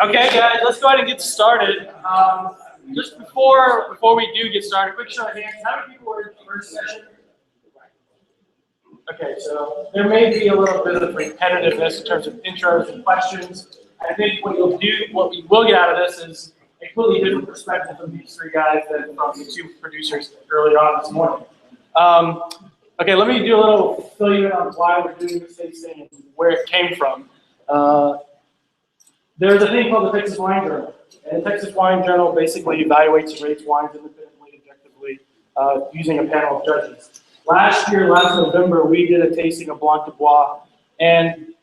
Okay, guys, let's go ahead and get started. Just before we do get started, quick show of hands. How many people were in the first session? Okay, so there may be a little bit of repetitiveness in terms of intros and questions. I think what we will get out of this is a completely different perspective from these three guys than from the two producers earlier on this morning. Okay, let me do a little fill you in on why we're doing this tasting and where it came from. There's a thing called the Texas Wine Journal. And the Texas Wine Journal basically evaluates and rates wines independently, objectively, using a panel of judges. Last November, we did a tasting of Blanc du Bois. And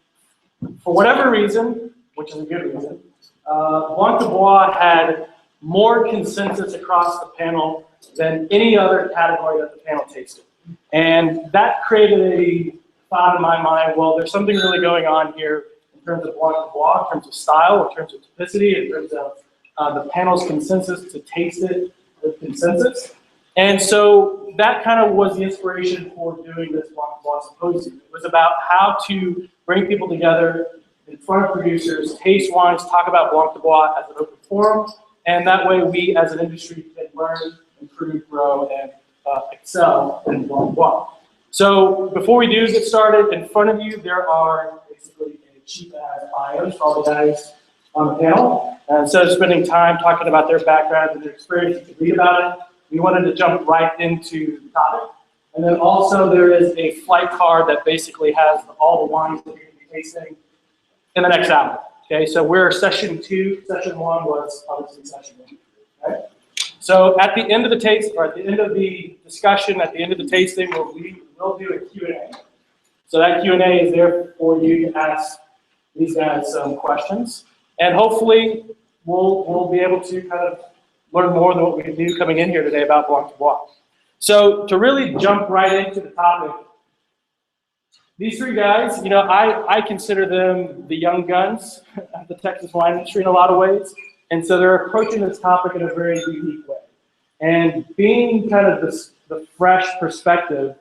for whatever reason, which is a good reason, Blanc du Bois had more consensus across the panel than any other category that the panel tasted. And that created a thought in my mind, well, there's something really going on here in terms of Blanc du Bois, in terms of style, in terms of typicity, in terms of the panel's consensus to taste it with consensus. And so that kind of was the inspiration for doing this Blanc du Bois Symposium. It was about how to bring people together in front of producers, taste wines, talk about Blanc du Bois as an open forum, and that way we as an industry can learn, improve, grow, and excel in Blanc du Bois. So before we do get started, in front of you there are basically a cheap ass bios for all the guys on the panel. And instead of spending time talking about their background and their experience, you can read about it. We wanted to jump right into the topic. And then also there is a flight card that basically has all the wines that you're going to be tasting in the next hour. Okay, so we're session 2. Session 1 was obviously session 1. Right? So at the end of the taste, or at the end of the discussion, at the end of the tasting, we'll do a Q&A. So that Q&A is there for you to ask these guys some questions. And hopefully we'll be able to kind of learn more than what we knew coming in here today about Blanc du Bois. So to really jump right into the topic, these three guys, you know, I consider them the young guns of the Texas wine industry in a lot of ways. And so they're approaching this topic in a very unique way. And being kind of the fresh perspective,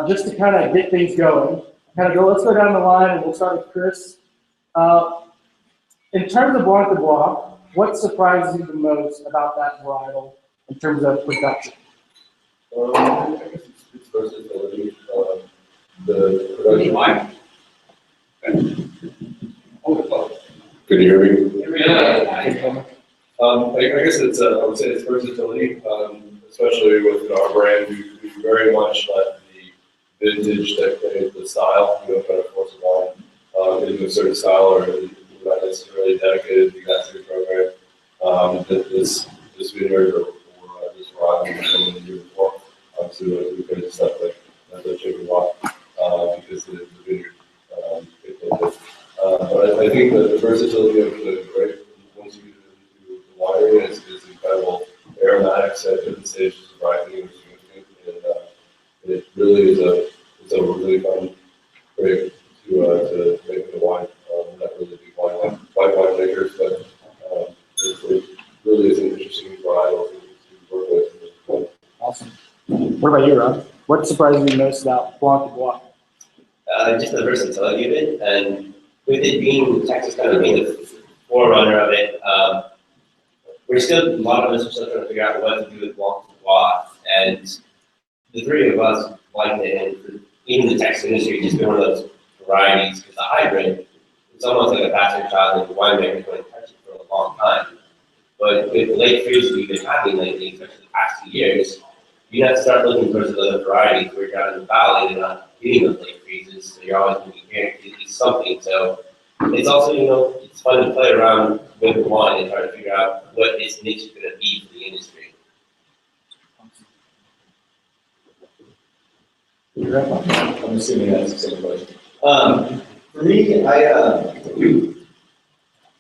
just to kind of get things going, let's go down the line and we'll start with Chris. In terms of Blanc du Bois, what surprises you the most about that varietal in terms of production? I guess it's versatility. The production line. Can you hear me? Yeah. I guess it's I would say it's versatility, especially with our brand. We very much let the vintage dictate the style. We don't try to force a wine into a certain style, or we're not necessarily dedicated to the exact program. This vineyard or this variety the year before, obviously we created stuff like the chicken walk because the vineyard dictated it. But I think that the versatility of the grape, once you get into the winery, is incredible. Aromatics at different stages of ripening are significant, and it really is a really fun grape to make the wine. We're not really big white wine makers, but it really is an interesting varietal to work with. Awesome. What about you, Rob? What surprises you most about Blanc du Bois? Just the versatility of it, and with it being Texas kind of being the forerunner of it, a lot of us are still trying to figure out what to do with Blanc du Bois, and the three of us liked it, and even the Texas industry just been one of those varieties, because the hybrid, it's almost like a bastard child of the winemaker going to touch it for a long time. But with the late freezes we've been having lately, especially the past 2 years, you have to start looking towards the other varieties where you're out in the valley and not getting those late freezes, so you're always going to be guaranteed at least something. So it's also, it's fun to play around with the wine and try to figure out what its niche is going to be for the industry. I'm assuming that's the same question. For me,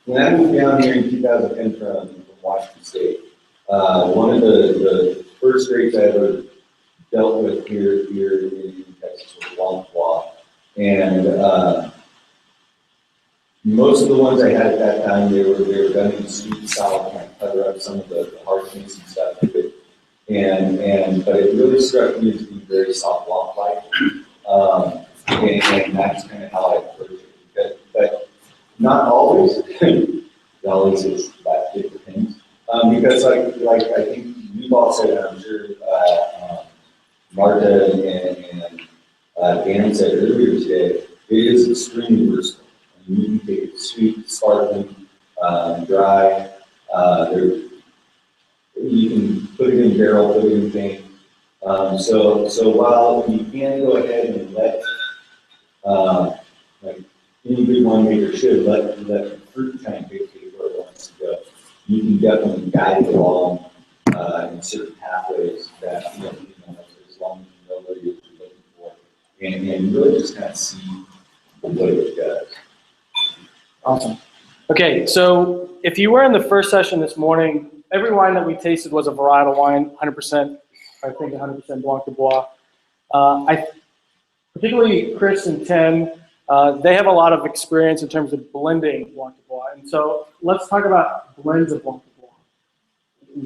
when I moved down here in 2010 from Washington State, one of the first grapes I ever dealt with here in Texas was Blanc du Bois, and most of the ones I had at that time, they were done in sweet sour, kind of cover up some of the harshness and stuff to it. But it really struck me as being very soft Blanc like. And that's kind of how I approach it. But not always. Always is that it depends. Because like I think you've all said, and I'm sure Marta and Dan said earlier today, it is extremely versatile. I mean, you can take it sweet, sparkling, dry. You can put it in barrel, put it in thing. So while you can go ahead and let, like any good winemaker should, let the fruit kind of dictate where it wants to go. You can definitely guide it along in certain pathways that, as long as you know what you're looking for. And really just kind of see what it does. Awesome. Okay, so if you were in the first session this morning, every wine that we tasted was a varietal wine, 100%, I think 100% Blanc du Bois. Particularly Chris and Tim, they have a lot of experience in terms of blending Blanc du Bois. And so let's talk about blends of Blanc du Bois.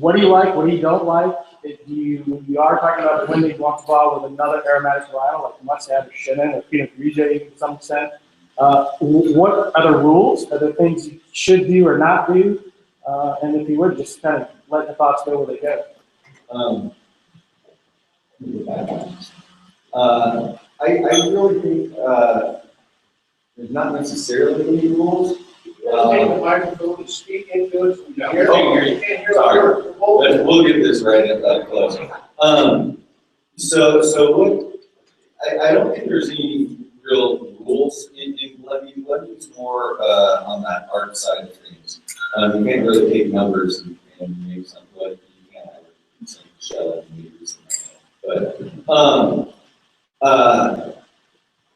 What do you like? What do you don't like? When you are talking about blending Blanc du Bois with another aromatic varietal like Muscat or Chenin or Pinot Grigio even to some extent, what are the rules? Are there things you should do or not do? And if you would, just kind of let the thoughts go where they go. I really think there's not necessarily any rules. Take the microphone and speak into it. Sorry. We'll get this right up close. So what? I don't think there's any real rules in blending. Blending is more on that art side of things. You can't really take numbers and make something like you can have some shell and meters and that.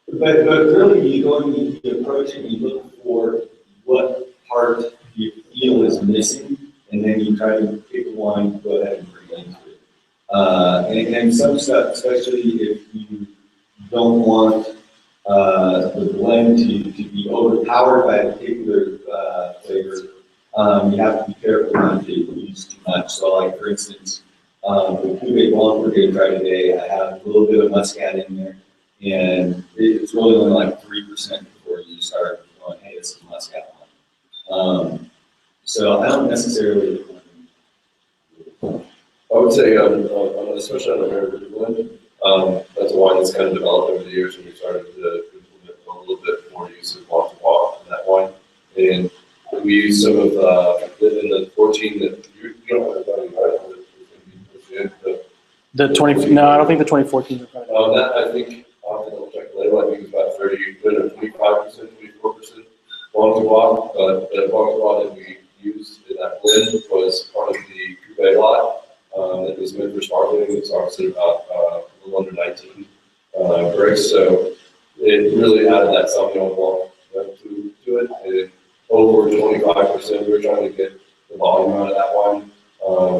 But really, you go and you approach it and you look for what part you feel is missing, and then you try to pick one to go ahead and bring into it. And some stuff, especially if you don't want the blend to be overpowered by a particular flavor, you have to be careful not to use too much. So, like for instance, the Cuvée Blanc we're going to try today, I have a little bit of Muscat in there, and it's really only like 3% before you start going, hey, this is Muscat wine. So I don't necessarily. I would say, especially on the American blend, that's a wine that's kind of developed over the years, and we started to implement a little bit more use of Blanc du Bois in that wine. And we use some of in the 14 that you don't have any right. The 20, no, I don't think the 2014 is right. That I think, I'll have to double check the label, I think it's about 25%, 24% Blanc du Bois, but the Blanc du Bois that we used in that blend was part of the Cuvée lot that was meant for sparkling. It's obviously about a little under 19 bricks, so it really added that Sauvignon Blanc to it. And over 25%, we were trying to get the volume out of that wine.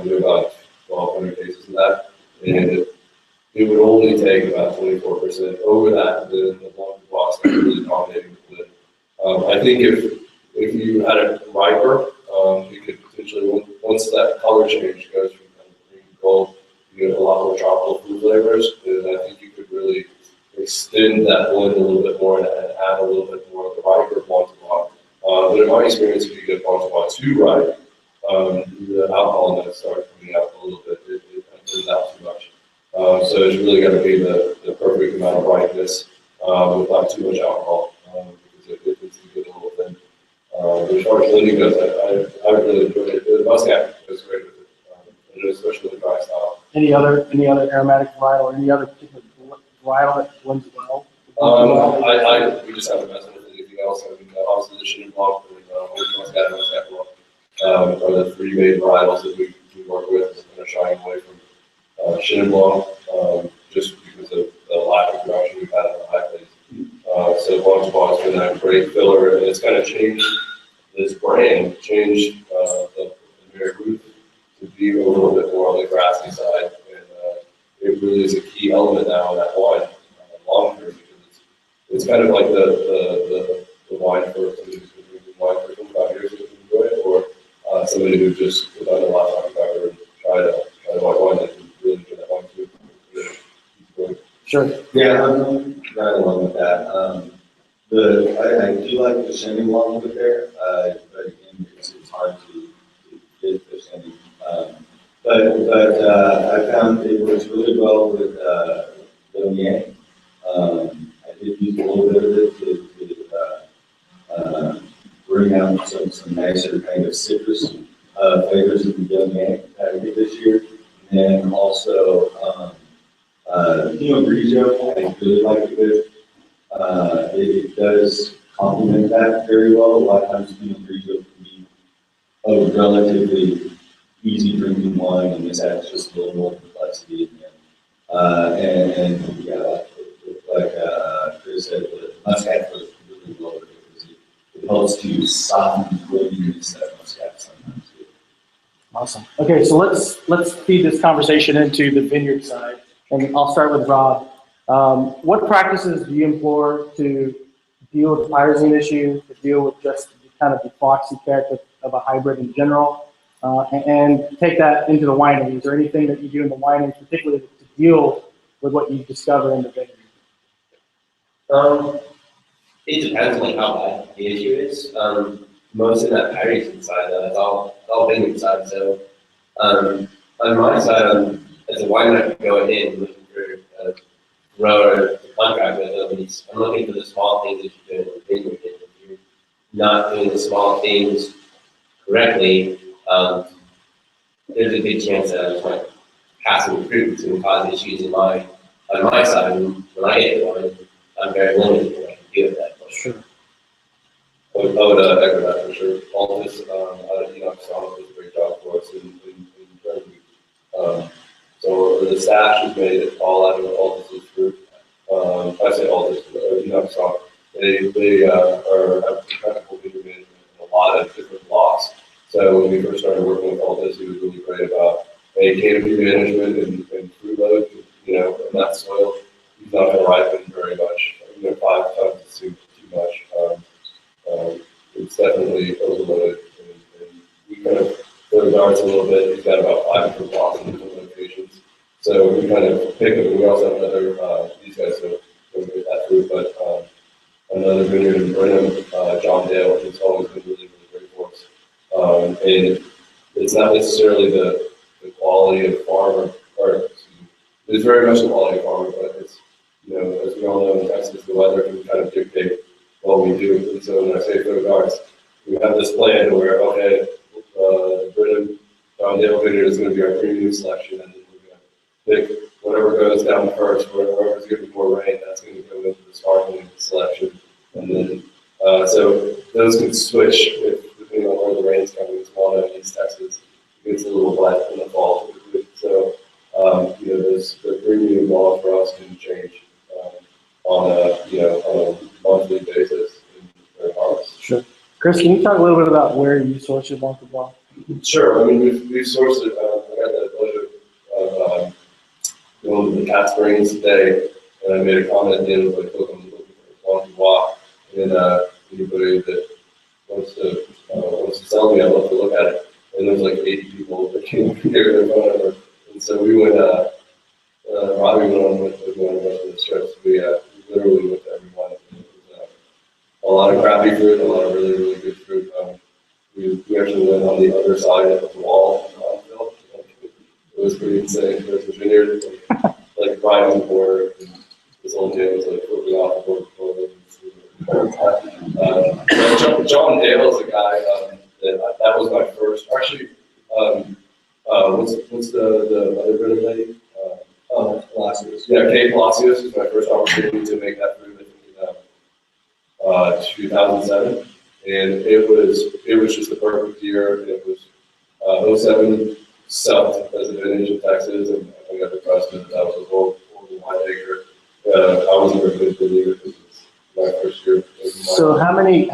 We did about 1,200 cases of that. And it would only take about 24%. Over that, the Blanc du Bois started really dominating the blend. I think if you had it riper, you could potentially, once that color change goes from kind of green to gold, you get a lot more tropical fruit flavors. And I think you could really extend that blend a little bit more and add a little bit more of the riper Blanc du Bois. But in my experience, if you get Blanc du Bois too ripe, the alcohol in that starts coming out a little bit. It turns out too much. So it's really got to be the perfect amount of ripeness without too much alcohol, because it needs to get a little thin. As far as blending goes, I really enjoyed it. The Muscat goes great with it, and especially the dry style. Any other aromatic varietal or any other particular varietal that blends well? We just haven't messed with anything else. I mean, obviously the Chenin Blanc and Muscat and Muscat Blanc are the three main varietals that we work with, and are shying away from Chenin Blanc, just because of the lack of production we've had in the high place. So Blanc du Bois has been a great filler, and it's kind of changed this brand, changed the Mary Ruth to be a little bit more on the grassy side, and it really is a key element now in that wine long term, because it's kind of like the wine for somebody who's been drinking wine for 25 years and enjoy it, or somebody who just put on a lot of pepper and try to white wine that can really enjoy that wine too. Sure. Yeah, I'm right along with that. I do like the Shandy one over there, but again, it's hard to get the Shandy. But I found it works really well with Vineyards. I did use a little bit of it to bring out some nicer kind of citrus flavors of the Vineyards that we did this year. And then also, Pinot Grigio, I really like it with. It does complement that very well. A lot of times Pinot Grigio can be a relatively easy drinking wine, and this adds just a little more complexity in there. And yeah, like Chris said, the muscat was really low because it helps to soften the flavors that muscat sometimes do. Awesome. Okay, so let's feed this conversation into the vineyard side, and I'll start with Rob. What practices do you employ to deal with the pyrazine issue, to deal with just kind of the foxy character of a hybrid in general, and take that into the winery? Is there anything that you do in the winery, particularly to deal with what you discover in the vineyard? It depends on how bad the issue is. Most of that pyrazine side, though, it's all vineyard side. So on my side, as a winemaker going in, looking for a grower to contract with them, I'm looking for the small things that you're doing in the vineyard. If you're not doing the small things correctly, there's a good chance that I'm trying to pass some fruit and cause issues on my side. And when I get the wine, I'm very limited in what I can do with that. Sure. I would echo that for sure. All this, Sonic does a great job for us in terms so the stash is made all out of Altus's fruit. I say Altus, Sonic. They have incredible vineyard management in a lot of different blocks. So when we first started working with Altus, he was really great about canopy management and fruit load. In that soil, he's not going to ripen very much. 5 tons is too much. It's definitely overloaded, and we kind of go darts a little bit. He's got about 5 different blocks in different locations, so we kind of pick them. We also have another. These guys don't get that fruit, but another vineyard in Brenham, John Dale, who's always been really, really great for us. And it's not necessarily the quality of farmer, or it's very much the quality of farmer, but it's as we all know in Texas, the weather can kind of dictate what we do. And so when I say throw darts, we have this plan where, okay, the Brenham John Dale vineyard is going to be our premium selection, and then we're going to pick whatever goes down first, wherever's getting more rain, that's going to go into the sparkling selection. And then, so those can switch depending on where the rain's coming. It's well known in East Texas. It gets a little wet in the fall typically. So, the premium law for us can change on a monthly basis in harvest. Sure. Chris, can you talk a little bit about where you source your Blanc du Bois? Sure. I mean, we've sourced it. I got the pleasure of going to the Cat Springs today, and I made a comment at the end of like, look, I'm looking for Blanc du Bois, and anybody that wants to sell me, I'd love to look at it. And there's like 80 people that came over here and phone number, and so we went. Robbie went on with one of the trips. We literally went to everyone. It was a lot of crappy fruit, a lot of really, really good fruit. We actually went on the other side of the wall in Knoxville. It was pretty insane. There's a vineyard, like right on the border. And this old man was like flipping off the border. John Dale is a guy that was my first. Actually, what's the other Brenham lady? Palacios. Yeah, Kate Palacios was my first opportunity to make that fruit, I think, in 2007, and it was just the perfect year. It was 07 South as a vintage in Texas, and I got the president. That was a whole winemaker. I wasn't very good at it because it was my first year. So how many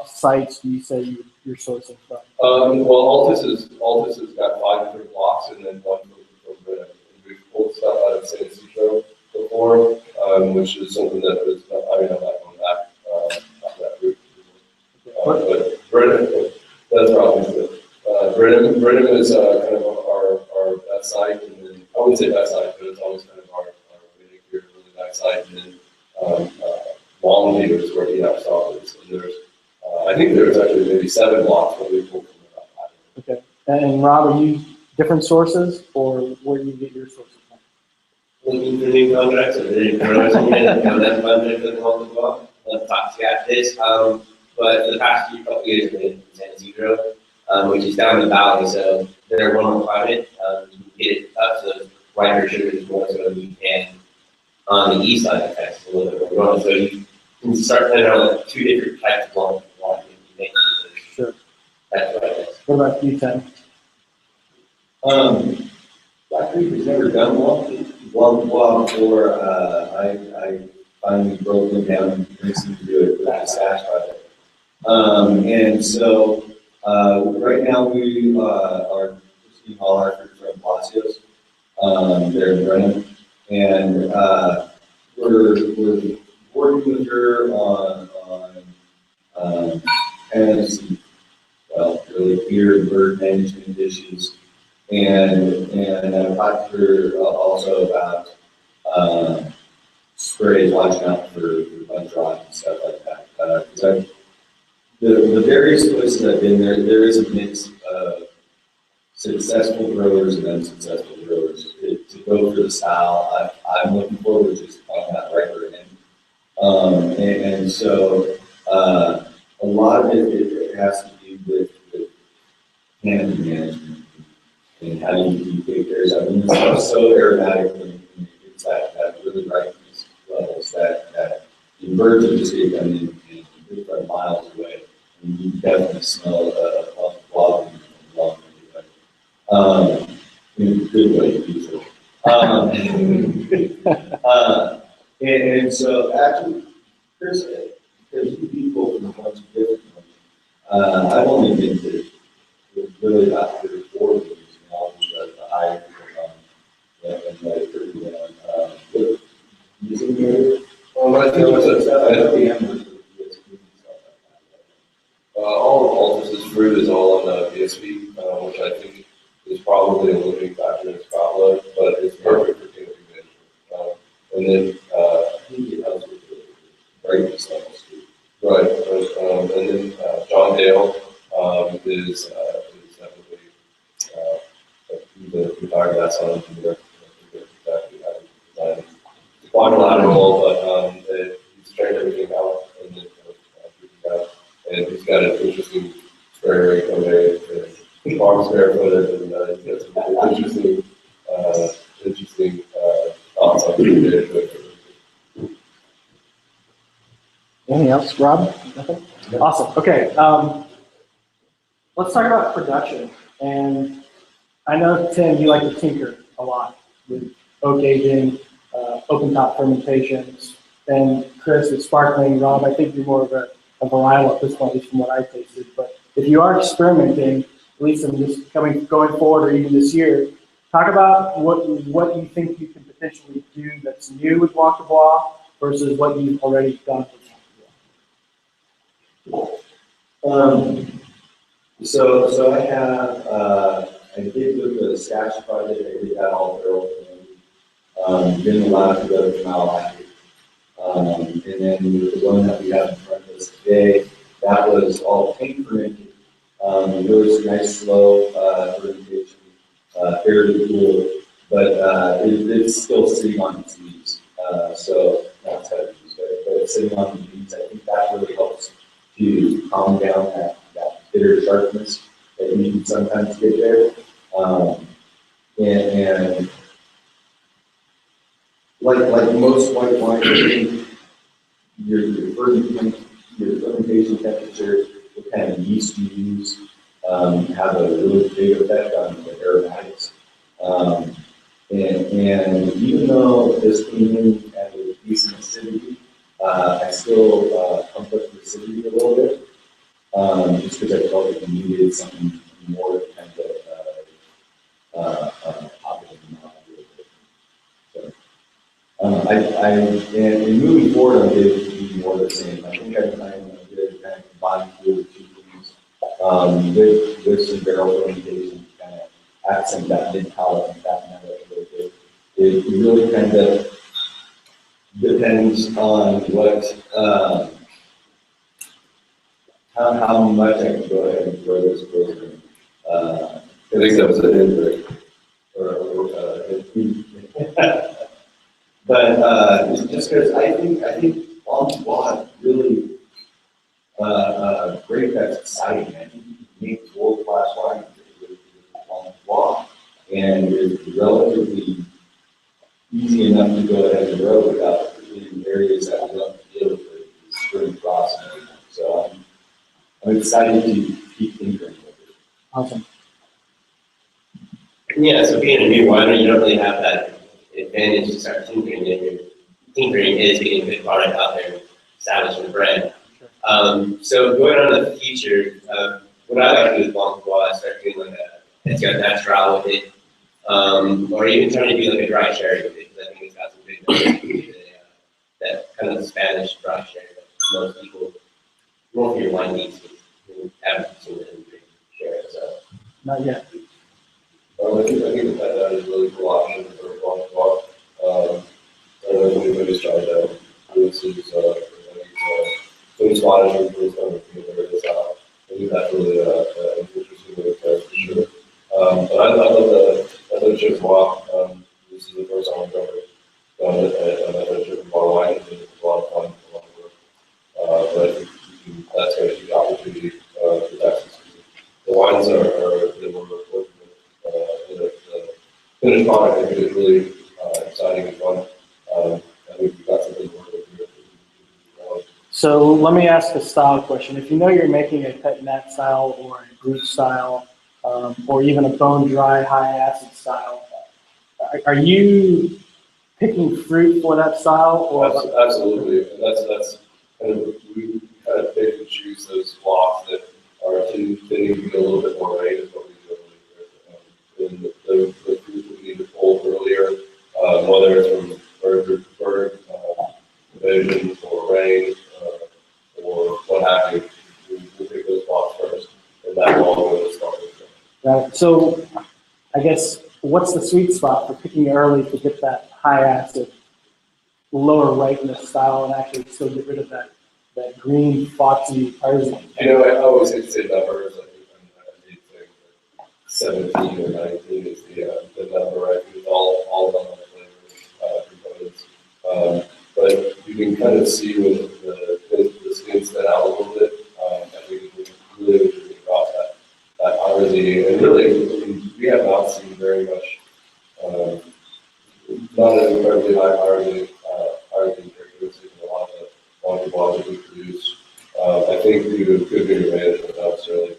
sites do you say you're sourcing from? Well, Altus has got 5 different blocks, and then one from Brenham. We've pulled stuff out of San Francisco before, which is something that is not, I'm not going back on that route. But Brenham, that's probably good. Brenham is kind of our best site, and then I wouldn't say best site, but it's always kind of our winning here. site, and then Longview is where the stop is. And there's, I think there's actually maybe 7 blocks where we pulled from about 5. Okay. And Rob, are you different sources, or where do you get your sources from? Looking for new contracts, or the growers and come that funded for the Blanc du Bois. I've talked to you after this, but for the past couple years, I've been in San Isidro, which is down the valley, so they're warmer climate. You can get it up to riper sugar is more so you can on the east side of Texas, a little bit more growing. So you can start putting out like 2 different types of Blanc du Bois. Sure. That's what it is. What about you, Tim? Black Creek has never done Blanc du Bois before. I finally broke them down and convinced them to do it with the stash project. And so right now we are receiving all our fruit from Palacios. They're in Brenham. And we're working with her on kind of some, well, really beer and bird management issues. And I've talked to her also about sprays, watching out for bunch rot and stuff like that. Because the various places I've been there is a mix of successful growers and unsuccessful growers. To go for the style, I'm looking forward to just finding that right for him. And so a lot of it has to do with canopy management and how you take care of that. When it's so aromatic when it's that really ripeness levels that the birds are just getting them in from miles away. And you definitely smell a blob in a good way, usually. And so actually, there's people from a bunch of different ones. I've only been to really about 3 or 4 of these, and all the higher and like pretty using your Well, I think what's all of Altus's fruit is all on VSP, which I think is probably a limiting factor in Scotland, but it's perfect for canopy management. And then I think it helps with the brightness levels too. right, and then John Dale is definitely the entire glass on exactly how to design it. It's quadrilateral, but he's trained everything out and then and he's got an interesting spray rate on there, farm square footage, and he's got some interesting thoughts on it. Anything else, Rob? Nothing? Awesome. Okay. Let's talk about production. And I know, Tim, you like to tinker a lot with oak aging, open top fermentations, and Chris is sparkling. Rob, I think you're more of a varietal at this point, at least from what I tasted. But if you are experimenting, at least in this going forward or even this year, talk about what you think you can potentially do that's new with Blanc du Bois versus what you've already done with Blanc du Bois. So I have, I did with the stash project, I did that all barrel. Didn't allow it to go to malolactic. And then the one that we have in front of us today, that was all tank fermented. It was a nice slow fermentation, fairly cool, but it's still sitting on its leaves. So that's how to use it. But it's sitting on the leaves, I think that really helps to calm down that bitter sharpness that you can sometimes get there. And like most white wine, your fermentation temperature, what kind of yeast you use, have a really big effect on the aromatics. And even though this came in at a decent acidity, I still pumped up the acidity a little bit, just because I felt like we needed something more kind of pop it in the mouth a little bit. And moving forward, I'm going to do more of the same. I think I'm going to kind of combine the 2 things with some barrel fermentation to kind of accent that mid palate and that metal a little bit. It really kind of depends on what, how much I can go ahead and grow this program. I think that was an inbreak. But just because I think Blanc du Bois is really great. That's exciting. I think you can make world-class wine with Blanc du Bois, and it's relatively easy enough to go ahead and grow without in areas that we don't deal with the spring frost and everything. So I'm excited to keep tinkering with it. Awesome. Yeah, so being a new winery, you don't really have that advantage to start tinkering in. Your tinkering is getting a good product out there and establishing the brand. So going on to the future, what I like to do with Blanc du Bois is start doing like it's got natural with it, or even trying to do like a dry sherry with it, because I think it's got some big that kind of Spanish dry sherry that most people, most of your wine needs haven't seen it in sherry, so. Not yet. I think that is a really cool option for Blanc du Bois. I don't know if anybody's tried that. This is food spotted and food spotted figure this out. I think that's really an interesting way for sure. But I love the Chip Bois. This is the first time I've ever done it, and I love Chip Bois wine. It's a lot of fun, a lot of work. But that's a huge opportunity for Texas. The wines are that we're working with. The finished product, I think, is really exciting and fun. I think we've got something to work with here. So let me ask a style question. If you know you're making a pet nat style or a brut style, or even a bone dry high acid style, are you picking fruit for that style? Or Absolutely. That's kind of, we kind of pick and choose those blocks that are tending to be a little bit more rain is what we do. And the fruit that we need to pull earlier, whether it's from bird division or rain, or what have you, we'll pick those blocks first, and that will all go to start with. Right. So I guess what's the sweet spot for picking early to get that high acid, lower ripeness style and actually still get rid of that green, foxy artisan? You know, I always hate to say numbers. I hate saying 17 or 19 is the number. I think it's all done on the flavors but you can kind of see when the skin's thin out a little bit. I think it's really interesting about that artisan. And really, we have not seen very much, not an incredibly high artisan characteristic in a lot of the Blanc du Bois that we produce. I think due to good vineyard management, not necessarily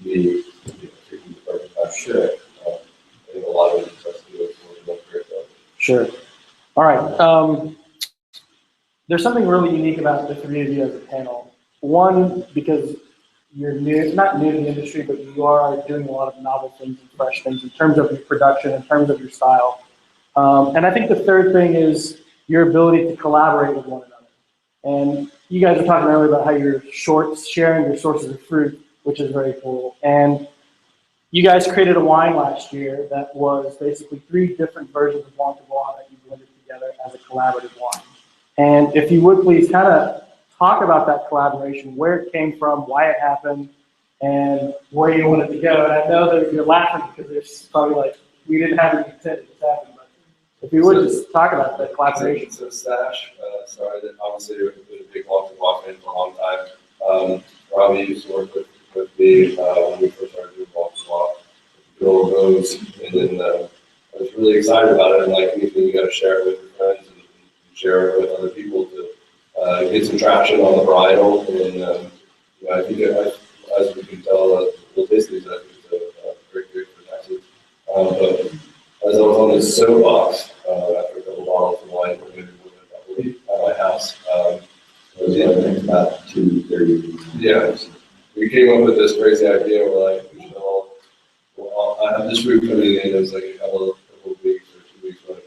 me taking the perfect time. Sure. I think a lot of it has to do with what great though. Sure. All right. There's something really unique about the three of you as a panel. One, because you're new, not new to the industry, but you are doing a lot of novel things and fresh things in terms of your production, in terms of your style. And I think the third thing is your ability to collaborate with one another. And you guys were talking earlier about how you're sharing your sources of fruit, which is very cool. And you guys created a wine last year that was basically 3 different versions of Blanc du Bois that you blended together as a collaborative wine. And if you would please kind of talk about that collaboration, where it came from, why it happened, and where you want it to go. And I know that you're laughing because there's probably like, we didn't have any intent to happen, but if you would just talk about that collaboration. So Stash started, obviously, we've been a big Blanc du Bois fan for a long time. Robbie used to work with me when we first started doing Blanc du Bois. Bill Rose, and then I was really excited about it, and like anything, you got to share it with your friends and share it with other people to get some traction on the varietal. And I think as we can tell, the taste is a great for Texas. But as I was on this soapbox after a couple bottles of wine, at my house, About 2:30. yeah, we came up with this crazy idea. We're like, we should all, well, I have this fruit coming in. It was like a couple of weeks or 2 weeks. Like,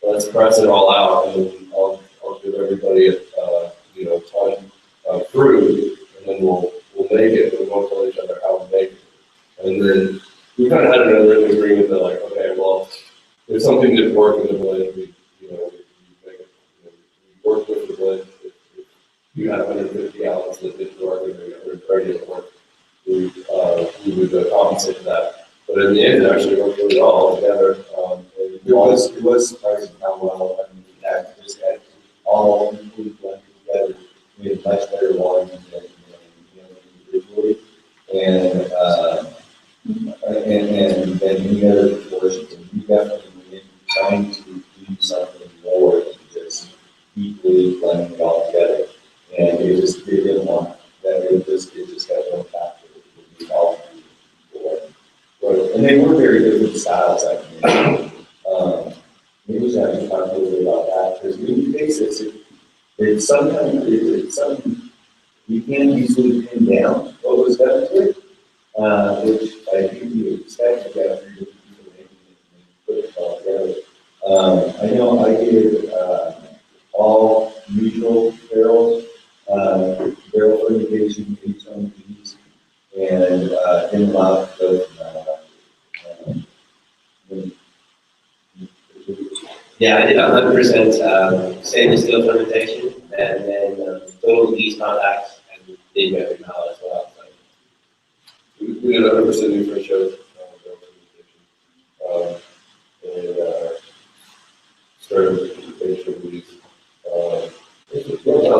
let's press it all out, and then I'll give everybody a ton of fruit, and then we'll make it. We won't tell each other how to make it. And then we kind of had another agreement that like, okay, well, if something didn't work in the blend, we make it, had 150 gallons that did work, and maybe 130 that worked, we would compensate for that. But in the end, it actually worked really well all together. It was surprising how well, I mean, we had just had all included blended together. We had much better wine than individually. And than any other proportions. And we definitely went in trying to do something more than just equally blending it all together. And it didn't want that. It just had no impact. It was all people. And they were very different styles, I think. Maybe we have to talk a little bit about that, because when you taste this, it's something you can't easily pin down what was done to it, which I think you expect to get from people making it and put it all together. I know I did all neutral barrels, barrel fermentation, 8 ton yeast, and in allowed to go from Yeah, I did 100% stainless steel fermentation, and then total yeast contacts, and did methanol as well. We did 100% new French shows, and started with the fermentation of these. No, 100%.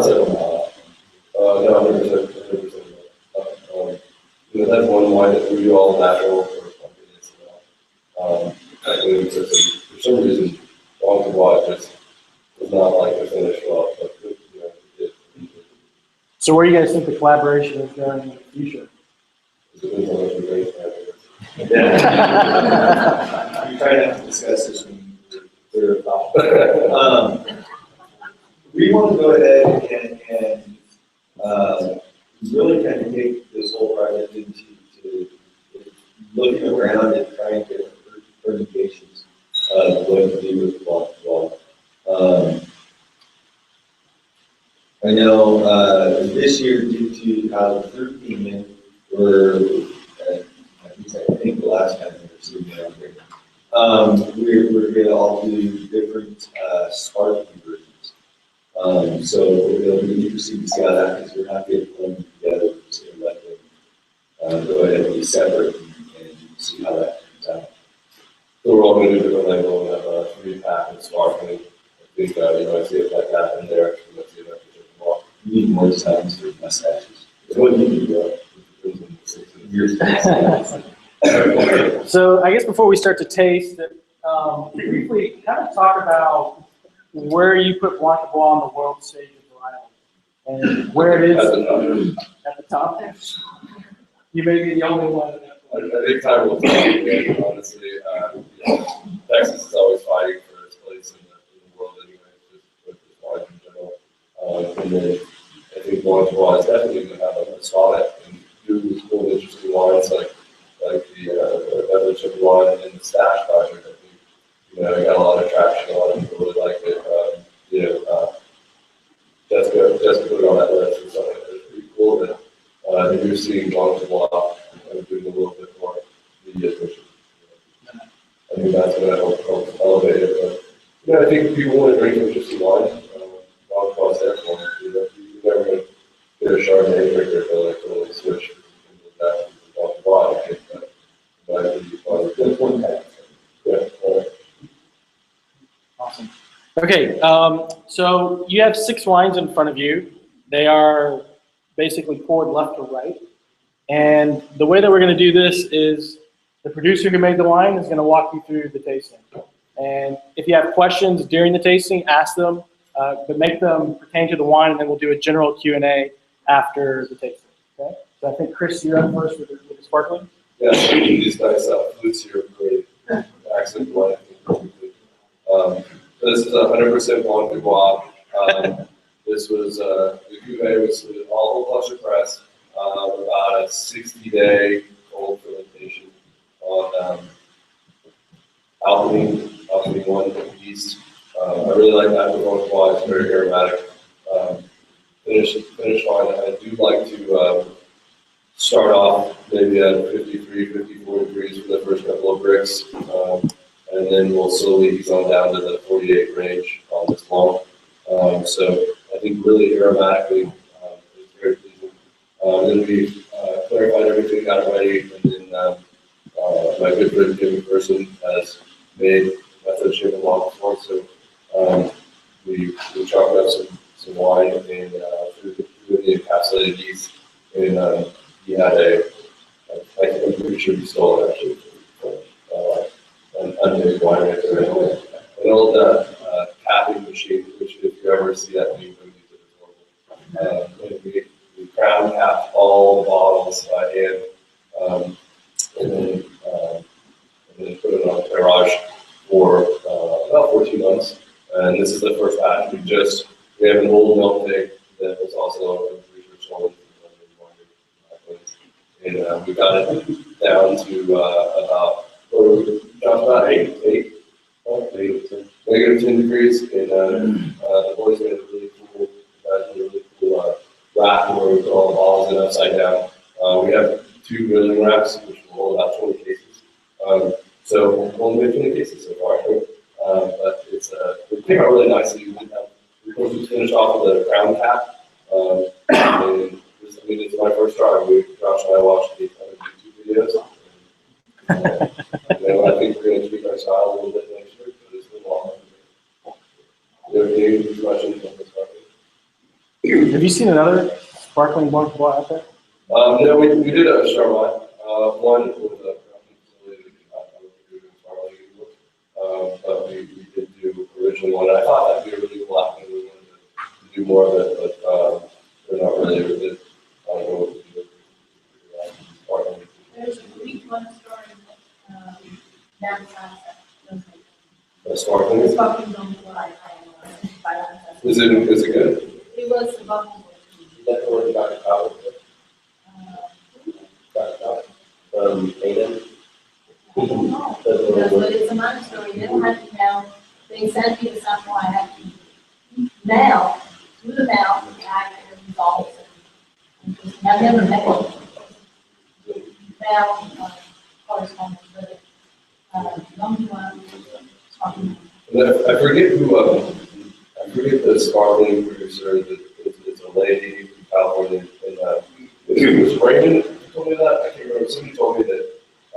That's one wine that we do all natural for confidence. For some reason, Blanc du Bois just was not like the finish well, but it did. So where do you guys think the collaboration is going in the future? Yeah. We try not to discuss this when we're thought. We want to go ahead and really kind of take this whole project into looking around and trying different permutations of what to do with Blanc du Bois. I know this year, due to how the 13 were, I think the last time we were sitting down here, we're going to all do different sparkling versions. So it'll be interesting to see how that, because we're not going to blend them together. We're just going to let them go ahead and be separate and see how that turns out. So we're all going to do different label and have a 3-pack and sparkling. I think I see it like that in there. Let's see if I can get them all. You need more times for mustaches. It's what you need to do. So I guess before we start to taste, briefly kind of talk about where you put Blanc du Bois on the world stage of varietal and where it is at the top. You may be the only one. I think time will tell, honestly. Texas is always fighting for its place in the world anyway, just with wine in general. And then I think Blanc du Bois is definitely going to have a spot and do cool, interesting wines like the beverage of wine and the Stash project. I think I got a lot of traction. A lot of people really like it. Jessica put it on that list. It's pretty cool that you're seeing Blanc du Bois doing a little bit more media push. I think that's going to help elevate it. But I think people want to drink interesting wine. Blanc du Bois is there for them. You're never going to get a Chardonnay drinker to like totally switch into that Blanc du Bois. I think that would be fun. That's one kind of thing. Yeah. Awesome. Okay, so you have 6 wines in front of you. They are basically poured left to right. And the way that we're going to do this is the producer who made the wine is going to walk you through the tasting. And if you have questions during the tasting, ask them, but make them pertain to the wine, and then we'll do a general Q&A after the tasting. Okay? So I think, Chris, you're up first with the sparkling. Yeah, these nice flutes here are great. Accent wine. This is 100% Blanc du Bois. This was, the cuvee was all cluster press, about a 60-day old fermentation on alchemy 1 yeast. I really like that for Blanc du Bois. It's very aromatic. Finish wine. I do like to start off maybe at 53, 54 degrees for the first couple of bricks. And then we'll slowly ease on down to the 48 range on this long. So I think really aromatically, we clarified everything, got it ready, and then my good friend Jimmy Person has made method shaken long before, so we chalked up some wine and through the encapsulated yeast, and he had I'm pretty sure he stole it actually from an unmade wine maker, an old capping machine, which if you ever see that new movie, it's horrible. And we crown capped all the bottles by hand, and then put it on garage for about 14 months. And this is the first batch. We have an old milk tank that was also a research stolen and we got it down to about -10 degrees, and the boys made a really cool rack where we put all the bottles in upside down. We have 2 milling racks, which will hold about 20 cases. So we've only made 20 cases so far, but it came out really nicely. We finished off with a crown cap, and it's my first try. Josh and I watched the YouTube videos. I think we're going to tweak our style a little bit next year, but it's been long. Do you have any questions on this topic? Have you seen another sparkling Blanc du Bois out there? No, we did a Charlotte. One with a facility but we did do originally one. I thought that'd be a really cool app, and we wanted to do more of it, but they're not really with it. I don't know what to do. There's a Greek one store in downtown. Sparkling? It's fucking don't fly. Is it good? It was the bubble. Is that the one about the college? Aiden? I don't know. But it's a monastery. They don't have to now. They sent me to sample. I have to now, through the mouth, the eye, and the results. I've never met one. Now, correspondence, but long one, talking. I forget the sparkling producer. It's a lady from California, and it was Raymond who told me that. I can't remember. Somebody told me that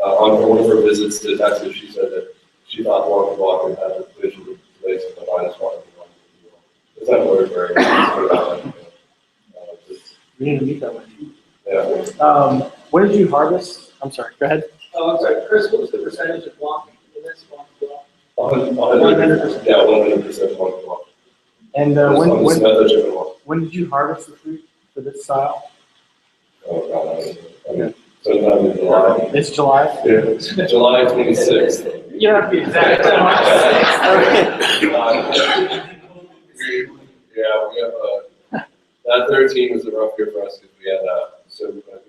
on one of her visits to Texas, she said that she thought Blanc du Bois could have a vision of place in the finest sparkling wine. It's not very We need to meet that one. yeah. What did you harvest? I'm sorry, go ahead. Oh, I'm sorry, Chris, what was the percentage of Blanc in this Blanc du Bois? 100%. Yeah, 100% Blanc du Bois. And when did you harvest the fruit for this style? Oh, God, I mean, sometime in July. It's July? Yeah, July 26th. You don't have to be exact. We have, that 13 was a rough year for us because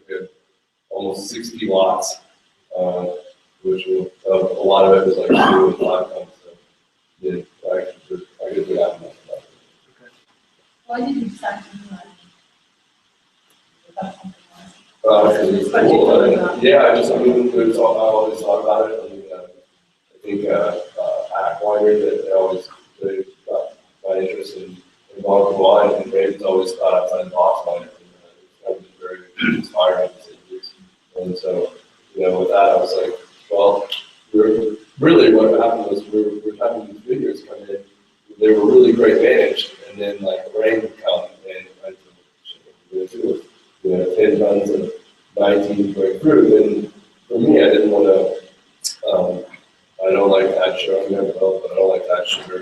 we had almost 60 lots, which was, a lot of it was like 2 and 5 tons. So, yeah, I guess we have enough. Why did you decide to do that? Yeah, I always thought about it. I think Hack Winery, that they always really got my interest in Blanc du Bois, and Raven's always thought outside the box on it. And it was very inspiring to say the least. And so, with that, I was like, well, really what happened was we were having these vineyards come in. They were really great managed, and then like rain would come, and I said, 10 tons of 19 great fruit. And for me, I didn't want to. I don't like to add sugar. I'm never felt, but I don't like to add sugar.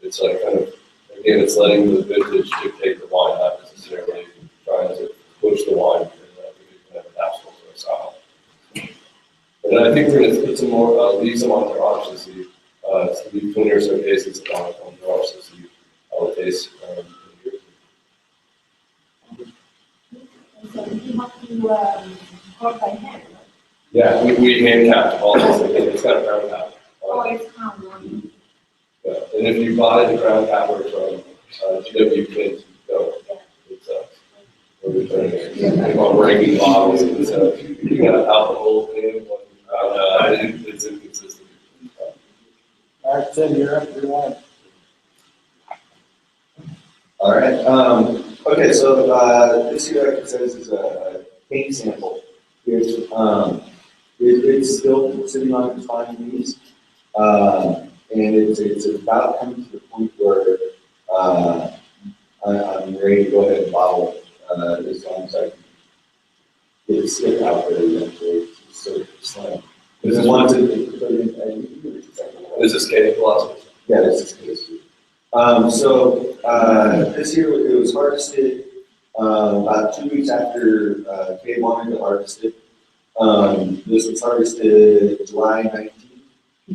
It's like kind of, again, it's letting the vintage dictate the wine, not necessarily trying to push the wine. And I think it can have an absolute style. And I think we're going to put some more, leave some on garage to see. So leave 20 or so cases on garage to see how it tastes. So you have to work by hand. Yeah, we hand capped all this. It's got a crown cap. Oh, it's crown one. Yeah. And if you buy the crown capper from GW Kent, it's we're breaking bottles, and so you got alcohol in it's inconsistent. All right, Tim, you're up. You're one. All right, Okay, so this here, like it says, is a cane sample. It's still sitting on its fine leaves, and it's about coming to the point where I'm ready to go ahead and bottle it as long as I can get it stick out there eventually. It's so slim. Because I want to put it in. Is this Katie Blossom? Yeah, this is case. This year it was harvested about 2 weeks after Kay wanted to harvest it. This was harvested July 19th.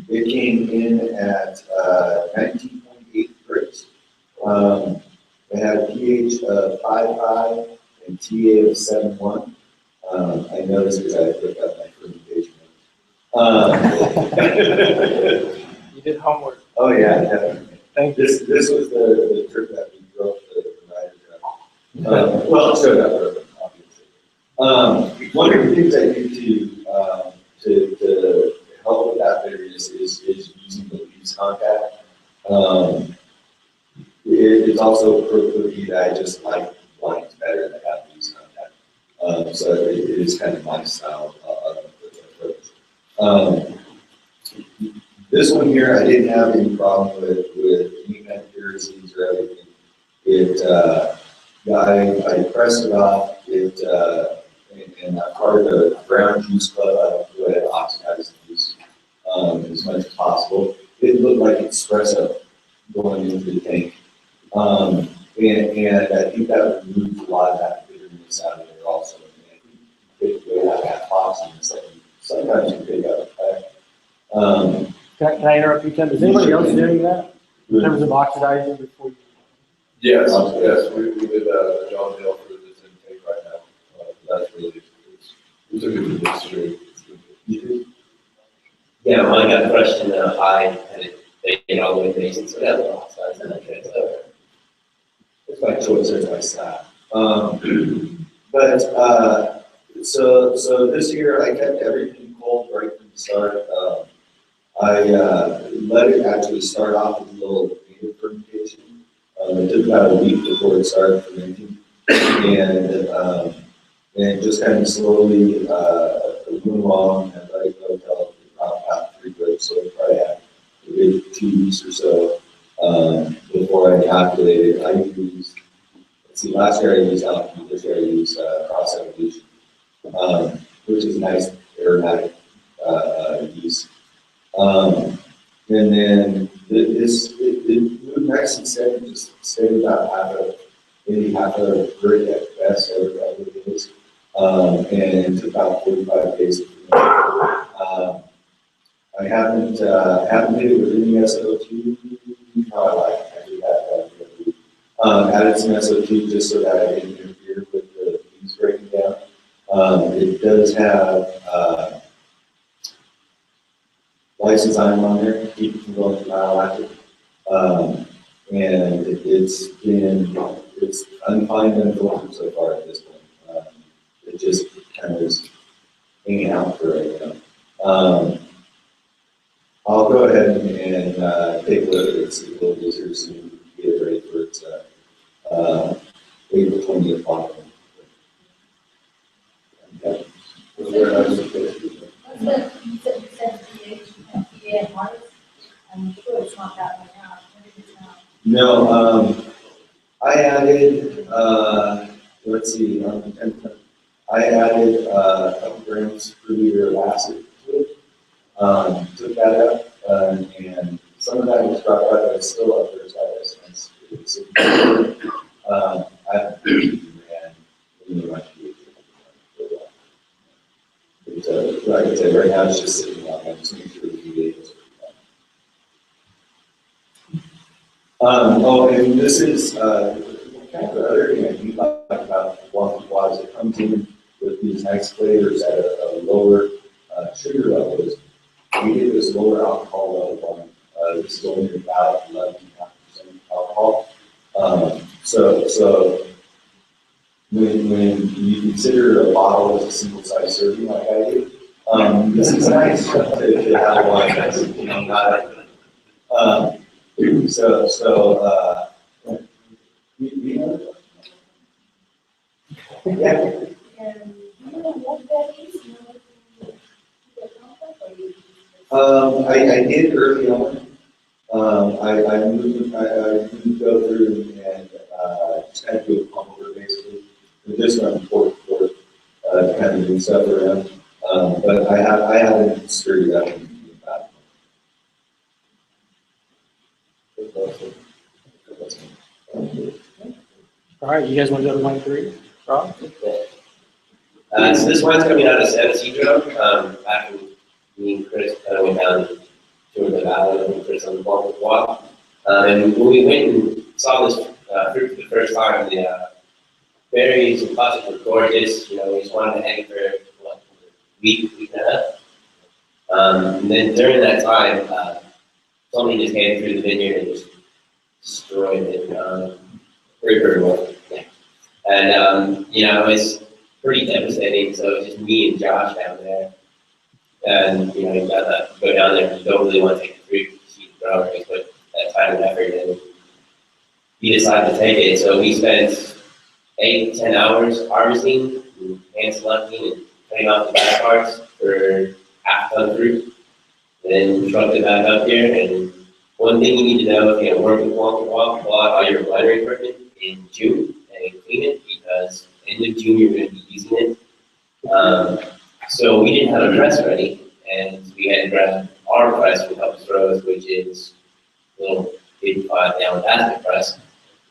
It came in at 19.8 grapes. It had a pH of 5.5 and TA of 7.1. I noticed because I looked up my fermentation. You did homework. Oh yeah, definitely. Thank you. This was the trip that we drove to the Ryder. Well, it showed up, obviously. One of the things I do to help with that there is using the leaves contact. It's also proclivity that I just like wines better than have leaves contact. So it is kind of my style of approach. This one here, I didn't have any problem with any kind of heresies or everything. I pressed it off, and I'm part of the brown juice club. I go ahead and oxidize the juice as much as possible. It looked like espresso going into the tank. And I think that removed a lot of that bitterness out of there also. And you take away that toxins that sometimes you pick up. Can I interrupt you, Tim? Is anybody else doing that in terms of oxidizing before you? Yes, we did a John Hill for this intake right now. That's really, it's a good mixture. Yeah, mine got crushed in the high and it all the way basic, so that was oxidized and I tried to. It's my choice, it's my style. So this year I kept everything cold right from the start. I let it actually start off with a little native fermentation. It took about a week before it started fermenting, and just kind of slowly move along and let it go until about 3 grapes. So it probably had a good 2 weeks or so before I inoculated. I used, let's see, last year I used alcohol, this year I used cross evolution, which is a nice aromatic yeast. And then it moved nice and steady, just stayed about maybe half a brick at best, every couple of days. And it took about 45 days to ferment. I haven't hit it with any SO2. How I like it. I do that. Added some SO2 just so that I didn't interfere with the leaves breaking down. It does have lysozyme on there, keep it from going to malolactic. And I'm fine unfiltered so far at this point. It just kind of is hanging out for right now. I'll go ahead and take a look at it, see what it is here soon, get it ready for its April 20th bottle. Okay. You said pH minus, I'm sure it's not that way now. No, I added, let's see, I added a couple grams per liter of acid to it. Took that up, and some of that was dropped out, but it's still up there. I haven't ran really much pH. Like I said, right now it's just sitting on. I just make sure the pH is and this is kind of the other thing I do like about Blanc du Bois is it comes in with these nice flavors at a lower sugar levels. We get this lower alcohol level on this is only about 11.5% alcohol. So when you consider a bottle as a single size serving like I do, this is nice to have wine that's, you know, not. You know, And you know what that is? You know what the conflict, or you just- I did early on. I moved go through and, just kind of do a pump over basically. We just run port to port, to kind of move stuff around. But I haven't screwed that one back. All right, you guys want to go to wine three? Rob? So this wine's coming out of San Isidro. After me and Chris kind of went down to the valley looking for some Blanc du Bois. And when we went and saw this fruit for the first time, the berries and clusters were gorgeous. You know, we just wanted to hang for what, a week and a half. And then during that time, somebody just came through the vineyard and just destroyed it very well. Yeah. And you know, it was pretty devastating. So it was just me and Josh down there. And you know, you got to go down there. You don't really want to take the fruit, see the growers, but that time and effort, and he decided to take it. So we spent 8 to 10 hours harvesting, and hand selecting, and cutting off the bad parts for half ton fruit. Then trucked it back up here. And one thing you need to know if you're working with Blanc du Bois, pull out all your winery equipment in June and clean it, because end of June you're going to be using it. So we didn't have a press ready, and we had to grab our press from Helps Rose, which is a little 55 gallon basket press.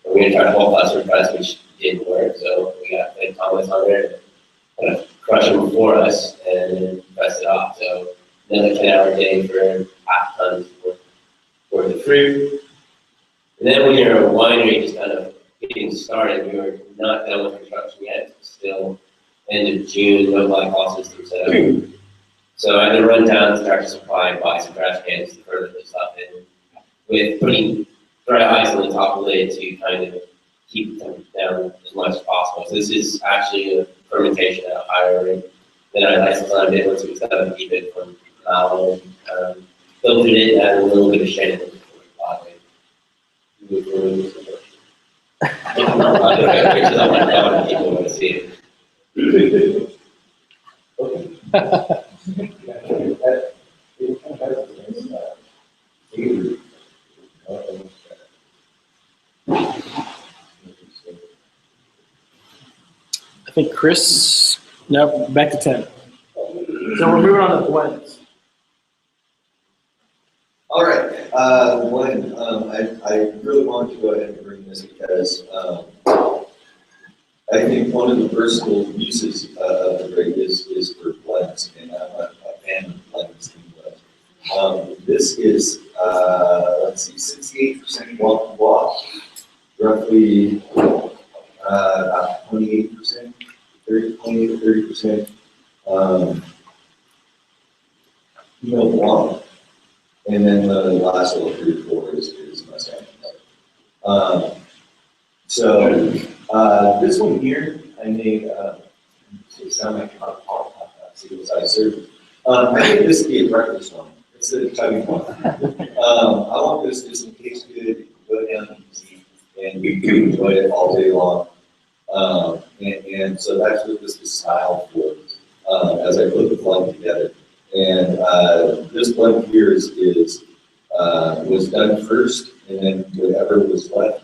And we're going to try to whole cluster press, which didn't work. So we got Ed Thomas on there to kind of crush them for us and then press it off. So another 10-hour day for half tons worth of fruit. And then when you're a winery just kind of getting started, we were not done with construction yet. Still end of June, no glycol system set up. So I had to run down to Tractor Supply and buy some trash cans to further the stuff in, with putting dry ice on the top of the lid to kind of keep them down as much as possible. So this is actually a fermentation at a higher rate than I isocyaned it once we set up to keep it from mallow. Filtered it, added a little bit of Shannon before we bought it. Which is I want people want to see it. I think Chris, no, back to 10. So we're moving on to blends. All right, Glenn, I really wanted to go ahead and bring this because I think one of the versatile uses of the grape is for blends, and I'm a fan of blends and blends. This is, let's see, 68% Blanc du Bois, roughly about 28%, 20 to 30%. Pinot Blanc. And then the last little 3 or 4 is Mustang. So this one here, I made, it sound like see what I serve. I made this to be a breakfast one. It's a chubby one. I want this just in case good, go down easy, and you can enjoy it all day long. And so that's what this is styled for, as I put the blend together. And this blend here was done first, and then whatever was left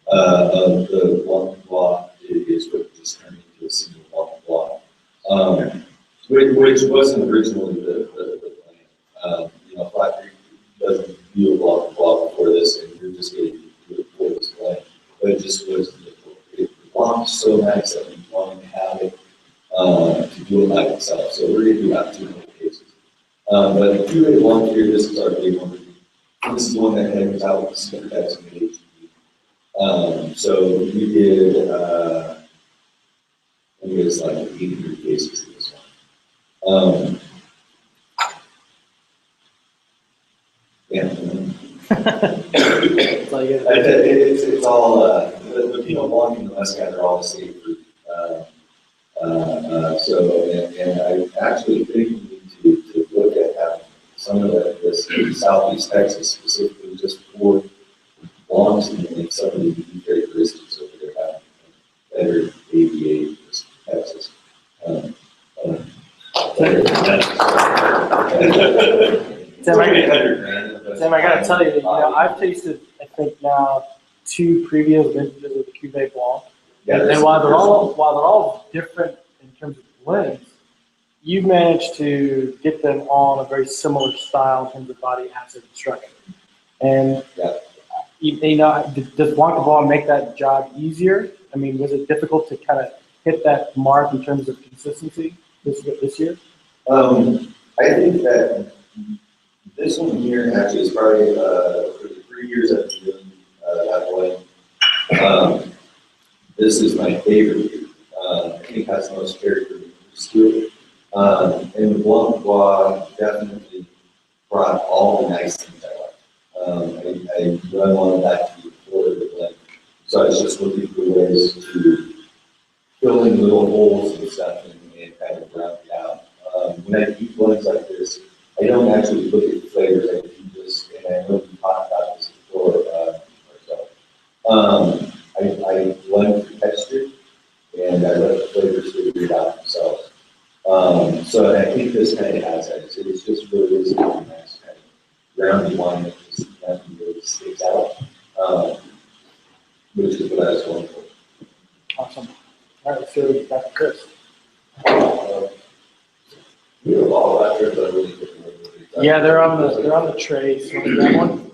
of the Blanc du Bois is what just turned into a single Blanc du Bois, which wasn't originally the plan. You know, Flat Creek doesn't do a Blanc du Bois before this, and you're just getting to do it for this blend. But it just was the Blanc so nice that we wanted to have it to do it by itself. So we're going to do about 200 cases. But the 2 Blanc here, this is our big one. This is one that hangs out with the super text and the HTTP. So we did, I think it was like 800 cases in this one. Yeah. It's all, the Pinot Blanc and the Muscat are all the same fruit. And I actually think we need to look at having some of this in Southeast Texas specifically just for Blancs and some of the unique characteristics over there have better AVA, just gotta tell you, I've tasted, I think now, 2 previous vintages of the Cuvée Blanc. And while they're all different in terms of blends, you've managed to get them all in a very similar style in terms of body acid structure. And does Blanc du Bois make that job easier? I mean, was it difficult to kind of hit that mark in terms of consistency this year? I think that this one here actually is probably, for the 3 years I've been doing that blend, this is my favorite beer. I think it has the most character to it. And the Blanc du Bois definitely brought all the nice things I like. I run on that to the Florida blend. So I was just looking for ways to fill in little holes and stuff and kind of round it out. When I do blends like this, I don't actually look at the flavors. I do this, and I know we talked about this before ourselves. I blend for texture, and I let the flavors figure it out themselves. So I think this kind of has that. It's just really is a nice kind of roundy wine that just nothing really sticks out, which is what I was going for. Awesome. All right, let's go back to Chris. We have all that here, but really good. Yeah, they're on the tray. So you got one?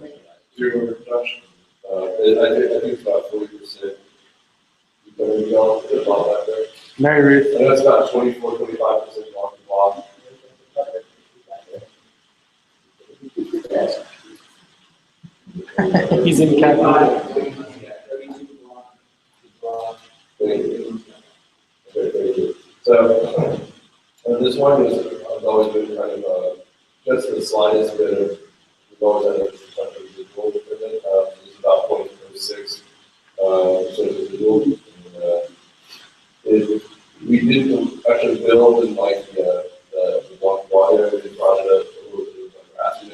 Zero production. I think it's about 40%. You know, there's a lot back there. Mary Ruth. I know it's about 24-25% Blanc du Bois. He's in California. So, this one has always been kind of just the slightest bit of, we've always had a touch of residual with it. It's about 0.06% residual. We did actually build in like the Blanc du Bois area, we brought it up a little bit of like grassy.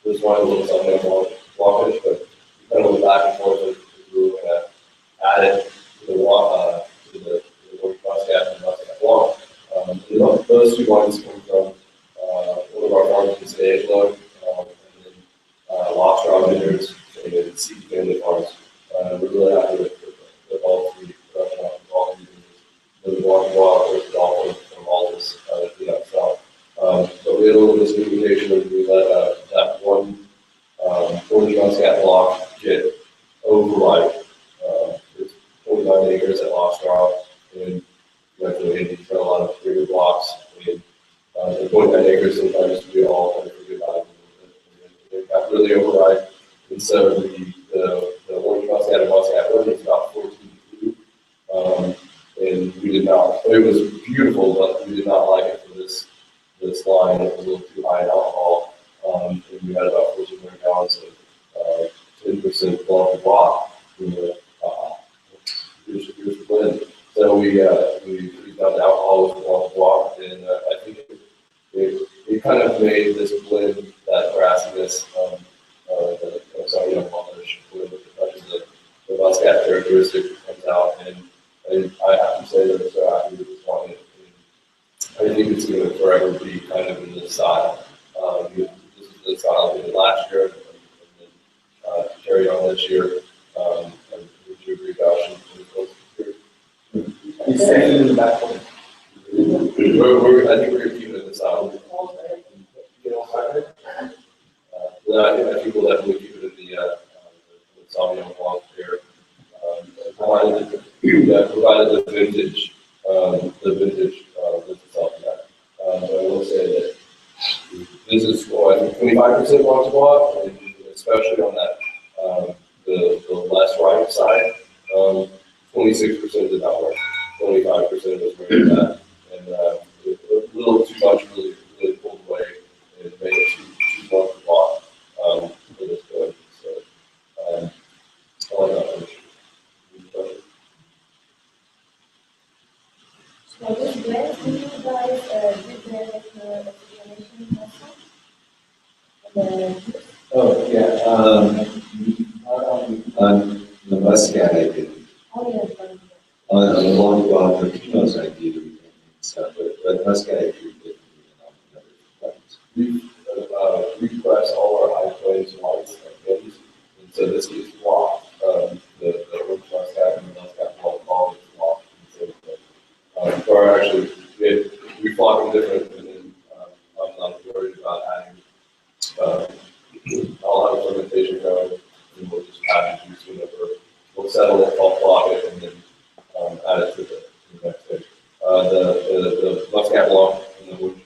This one a little something more blockish, but we kind of went back and forth as we were going to add it to the Orange Muscat and Muscat Blanc. Those 2 wines come from one of our farms in San Angelo, and then Lost Rock Vineyards and Seed Family Farms. We're really happy with all 3 production of all 3 vineyards. The Blanc du Bois, first Dolphin, from all this south. So we had a little miscommunication when we let that one Orange Muscat Blanc get overripe. It's 49 acres at Lost Rock, and Andy got a lot of bigger blocks. And the 49 acres sometimes we all kind of forget about it. It got really overripe, and so the Orange Muscat and Muscat blend is about 14.2. And we did not. It was beautiful, but we did not like it for this line. It was a little too high in alcohol, and we had about 1,400 gallons of 10% Blanc du Bois. Here's the blend. So we found alcohol with Blanc du Bois, and I think it kind of made this blend that grassiness, the Blondish blend with the Muscat characteristic comes out, and I have to say that I'm so happy with this wine. I think it's going to forever be kind of in this style. This is the style we did last year, and then carried on this year. And would you agree, Josh? He's standing in the back. I think we're going to keep it in this style. I think we'll definitely keep it in the Sauvignon Blanc here. Provided the vintage with itself in that. I will say that this is, I think, 25% Blanc du Bois, and especially on that the less ripe side, 26% did not work. 25% was very bad, and a little too much really pulled away and made it too Blanc du Bois for this point. So all that much. So this blend, do you guys did the explanation also? Oh, yeah, on the Muscat I did. Oh, yeah. On the Blanc du Bois, the Pinots I did and stuff, but Muscat I did differently than all the other ones. We press all our high plains wines said, this is Blanc. The oak Muscat and the Muscat Blanc all is Blanc. Or actually, we fought them different, and then I'm not worried about adding. I'll have fermentation going, and we'll just add the juice whenever. We'll settle it, I'll block it, and then add it to the next day. The Muscat Blanc and the wood,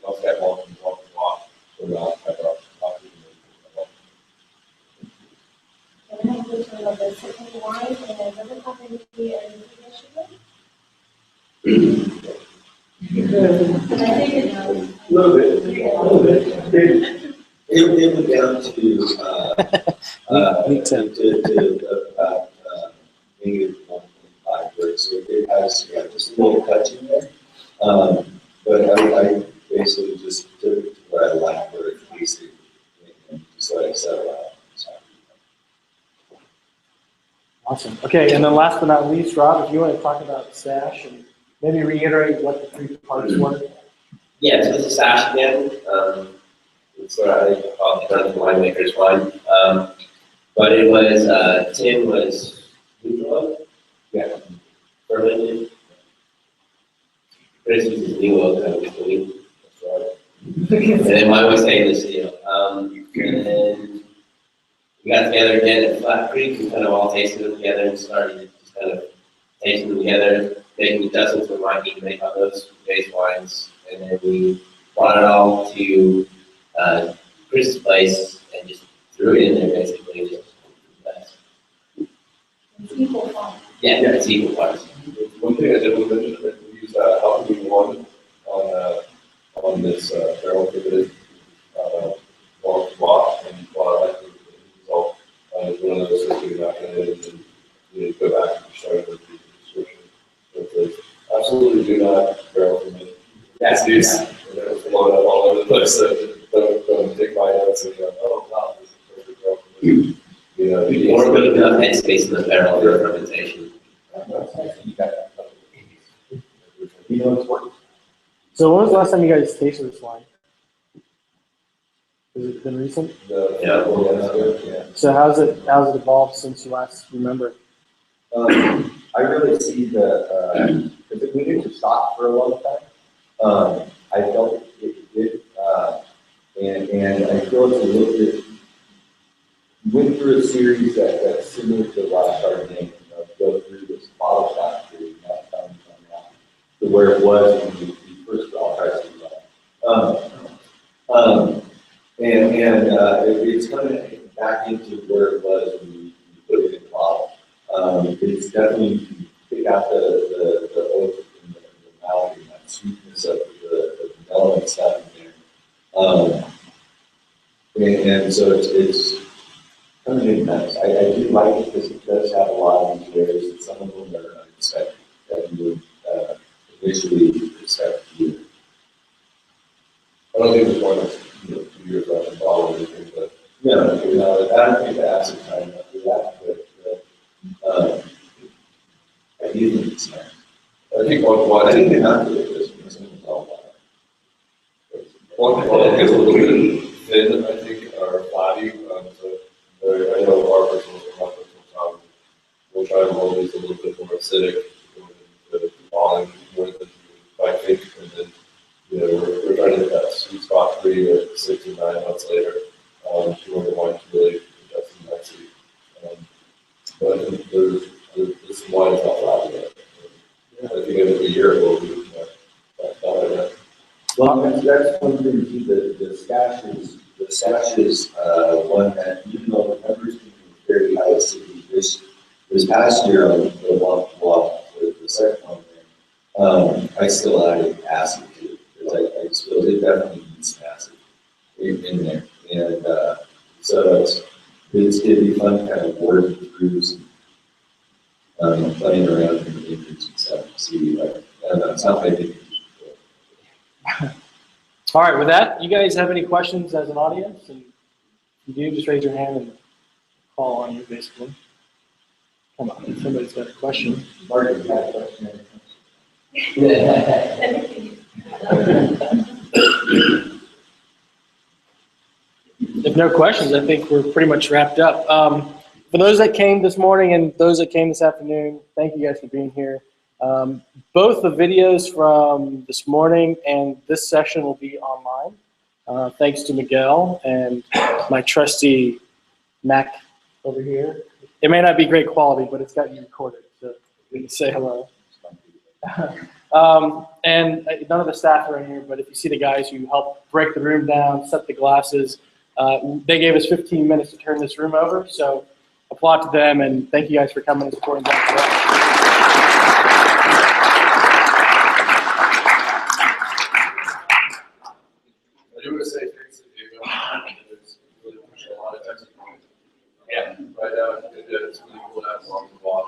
Muscat Blanc and Blanc du Bois will not have our coffee. And I have this one of the second wine, and it doesn't have any sugar. But I think it's A little bit. It went down to, Me too. about, maybe 1.5 words, so it has, yeah, just a little touch in there. But I basically just took it to where I like, where it's basic, and just let it settle out. So. Awesome. Okay, and then last but not least, Rob, if you want to talk about stash and maybe reiterate what the three parts were. Yeah, so it's a stash again. It's what I call it the winemaker's wine. But it was, tin was neutral, Yeah. fermented. Chris uses new oak, I was doing. And then mine was stainless steel. And then we got together again at Flat Creek and kind of all tasted them together and started just kind of tasting them together, making adjustments we might need to make on those base wines. And then we brought it all to Chris's place and just threw it in there basically. Just, It's equal fun. yeah, it's equal parts. One thing I did was mention that we used Alchemy 1 on this barrel pivoted Blanc du Bois, and while I like the result, it's one of those things we're not going to you go back and start with the description. It says, absolutely do not barrel ferment. That's these. And it was blown up all over the place. So don't take my notes and go, oh wow, this is perfect barrel ferment. You know, More good enough headspace in the barrel for fermentation. You know, it's working. So when was the last time you guys tasted this wine? Has it been recent? Yeah. So how's it evolved since you last remember? I really see the, because we didn't stop for a long time. I felt it did, and I feel it's a little bit, went through a series that's similar to last Chardonnay, you know, go through this bottle shot period, not time coming out to where it was when we first all tried to it's coming back into where it was when we put it in the bottle. It's definitely, you can pick out the oak and the mouth and that sweetness of the vanilla and stuff in there. And so it's coming in nice. I do like it because it does have a lot of these layers, and some of them are unexpected that you would initially expect to do. I don't think it's one that's 2 years left in the bottle or anything, but No, I don't think the acid time enough for that, but I do think it's nice. I think one I think they're not good at this one, it's all One gets a little bit thin, I think, or flabby. So I know our personal time, we'll try to roll these a little bit more acidic, the volume more than I think, and then we're trying to hit that sweet spot 3 to 6 or 9 months later. If you want the wine to really adjust the nicely. But I think this wine is not flabby yet. I think in a year it will be. Well, that's one thing too, the stash is one that, even though the numbers can be very high acidity, this past year on the Blanc du Bois, the second one there, I still added acid to it, because I suppose it definitely needs some acid in there. And so it's gonna be fun kind of working through some playing around in the vineyards and stuff, to see like, I don't know, it's not my vineyard. All right, with that, you guys have any questions as an audience? And if you do, just raise your hand and call on you, basically. Come on, somebody's got a question. Mark, you had a question? If no questions, I think we're pretty much wrapped up. For those that came this morning and those that came this afternoon, thank you guys for being here. Both the videos from this morning and this session will be online. Thanks to Miguel and my trusty Mac over here. It may not be great quality, but it's got you recorded, so we can say hello. And none of the staff are in here, but if you see the guys who helped break the room down, set the glasses, they gave us 15 minutes to turn this room over, so applaud to them, and thank you guys for coming and supporting Blanc du Bois. I do want to say thanks to Diego. It's really pushing a lot of Texas points. Yeah. Right now, it's really cool to have Blanc du Bois.